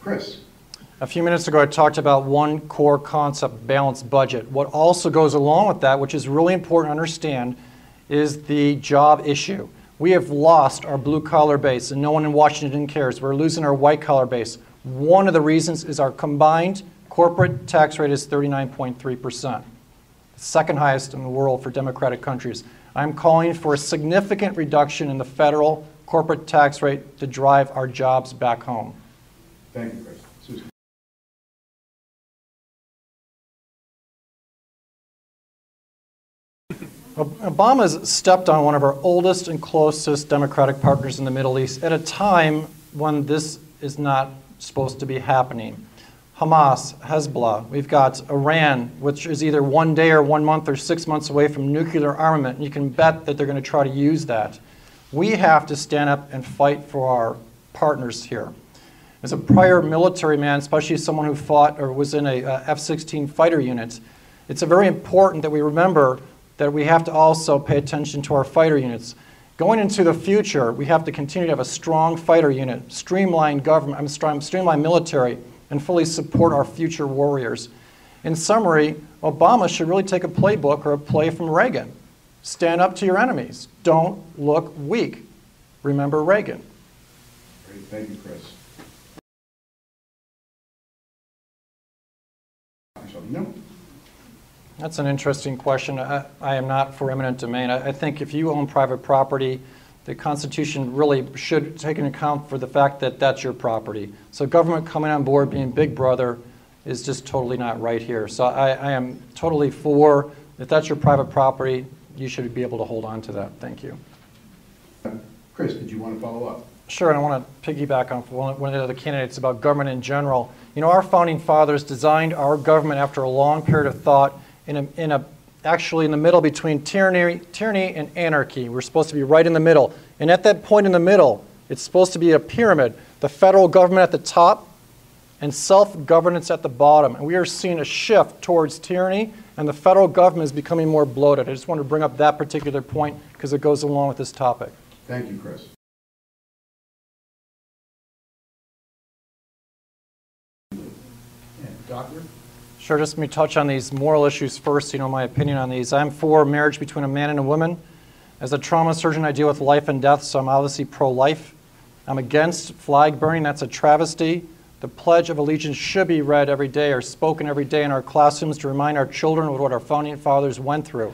Chris. A few minutes ago, I talked about one core concept, balanced budget. What also goes along with that, which is really important to understand, is the job issue. We have lost our blue-collar base, and no one in Washington cares. We're losing our white-collar base. One of the reasons is our combined corporate tax rate is 39.3%, the second highest in the world for democratic countries. I'm calling for a significant reduction in the federal corporate tax rate to drive our jobs back home. Thank you, Chris. Susan. Obama's stepped on one of our oldest and closest democratic partners in the Middle East at a time when this is not supposed to be happening. Hamas, Hezbollah, we've got Iran, which is either 1 day or 1 month or 6 months away from nuclear armament, and you can bet that they're going to try to use that. We have to stand up and fight for our partners here. As a prior military man, especially someone who fought or was in a F-16 fighter unit, it's very important that we remember that we have to also pay attention to our fighter units. Going into the future, we have to continue to have a strong fighter unit, streamlined government, streamlined military, and fully support our future warriors. In summary, Obama should really take a playbook or a play from Reagan. Stand up to your enemies. Don't look weak. Remember Reagan. Great. Thank you, Chris. No. That's an interesting question. I am not for eminent domain. I think if you own private property, the Constitution really should take into account for the fact that that's your property. So government coming on board, being big brother, is just totally not right here. So I am totally for, if that's your private property, you should be able to hold on to that. Thank you. Chris, did you want to follow up? Sure, and I want to piggyback on one of the other candidates about government in general. You know, our founding fathers designed our government after a long period of thought actually in the middle between tyranny and anarchy. We're supposed to be right in the middle. And at that point in the middle, it's supposed to be a pyramid. The federal government at the top and self-governance at the bottom. And we are seeing a shift towards tyranny, and the federal government is becoming more bloated. I just wanted to bring up that particular point because it goes along with this topic. Thank you, Chris. Doctor? Sure, just let me touch on these moral issues first, you know, my opinion on these. I'm for marriage between a man and a woman. As a trauma surgeon, I deal with life and death, so I'm obviously pro-life. I'm against flag burning. That's a travesty. The Pledge of Allegiance should be read every day or spoken every day in our classrooms to remind our children of what our founding fathers went through.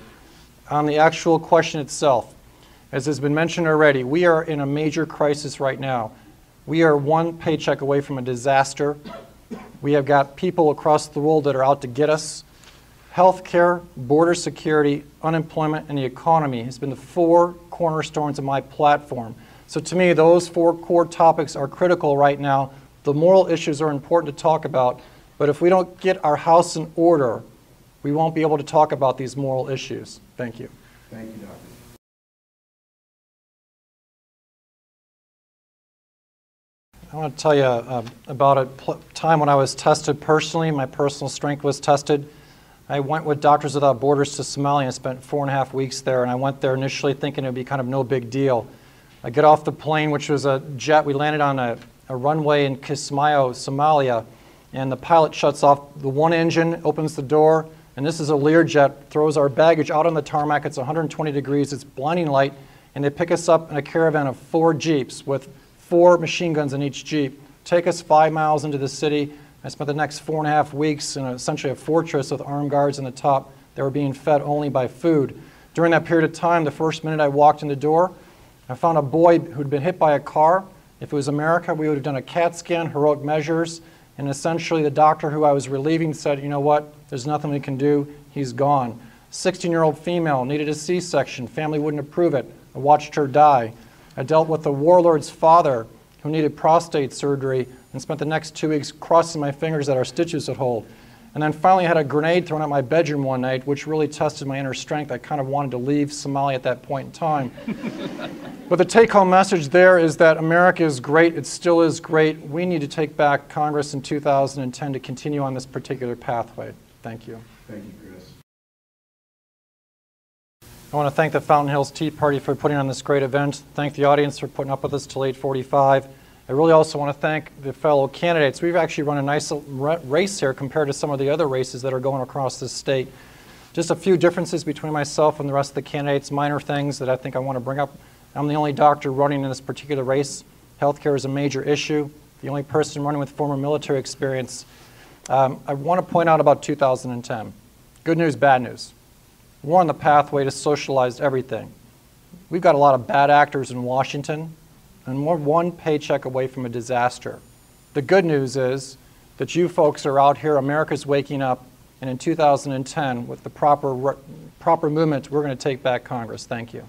On the actual question itself, as has been mentioned already, we are in a major crisis right now. We are one paycheck away from a disaster. We have got people across the world that are out to get us. Healthcare, border security, unemployment, and the economy has been the four cornerstones of my platform. So to me, those four core topics are critical right now. The moral issues are important to talk about, but if we don't get our house in order, we won't be able to talk about these moral issues. Thank you. Thank you, Doctor. I want to tell you about a time when I was tested personally. My personal strength was tested. I went with Doctors Without Borders to Somalia and spent 4.5 weeks there. And I went there initially thinking it would be kind of no big deal. I get off the plane, which was a jet. We landed on a runway in Kismayo, Somalia. And the pilot shuts off the one engine, opens the door. And this is a Learjet, throws our baggage out on the tarmac. It's 120 degrees. It's blinding light. And they pick us up in a caravan of 4 Jeeps with 4 machine guns in each Jeep, take us 5 miles into the city. I spent the next 4.5 weeks in essentially a fortress with armed guards on the top that were being fed only by food. During that period of time, the first minute I walked in the door, I found a boy who'd been hit by a car. If it was America, we would have done a CAT scan, heroic measures, and essentially the doctor who I was relieving said, you know what, there's nothing we can do, he's gone. 16-year-old female needed a C-section, family wouldn't approve it. I watched her die. I dealt with a warlord's father who needed prostate surgery and spent the next 2 weeks crossing my fingers that our stitches would hold. And then finally had a grenade thrown at my bedroom one night, which really tested my inner strength. I kind of wanted to leave Somalia at that point in time. But the take-home message there is that America is great. It still is great. We need to take back Congress in 2010 to continue on this particular pathway. Thank you. Thank you, Chris. I want to thank the Fountain Hills Tea Party for putting on this great event. Thank the audience for putting up with us till 8:45. I really also want to thank the fellow candidates. We've actually run a nice race here compared to some of the other races that are going across this state. Just a few differences between myself and the rest of the candidates, minor things that I think I want to bring up. I'm the only doctor running in this particular race. Healthcare is a major issue. The only person running with former military experience. I want to point out about 2010. Good news, bad news. We're on the pathway to socialize everything. We've got a lot of bad actors in Washington, and we're one paycheck away from a disaster. The good news is that you folks are out here, America's waking up, and in 2010, with the proper movement, we're going to take back Congress. Thank you.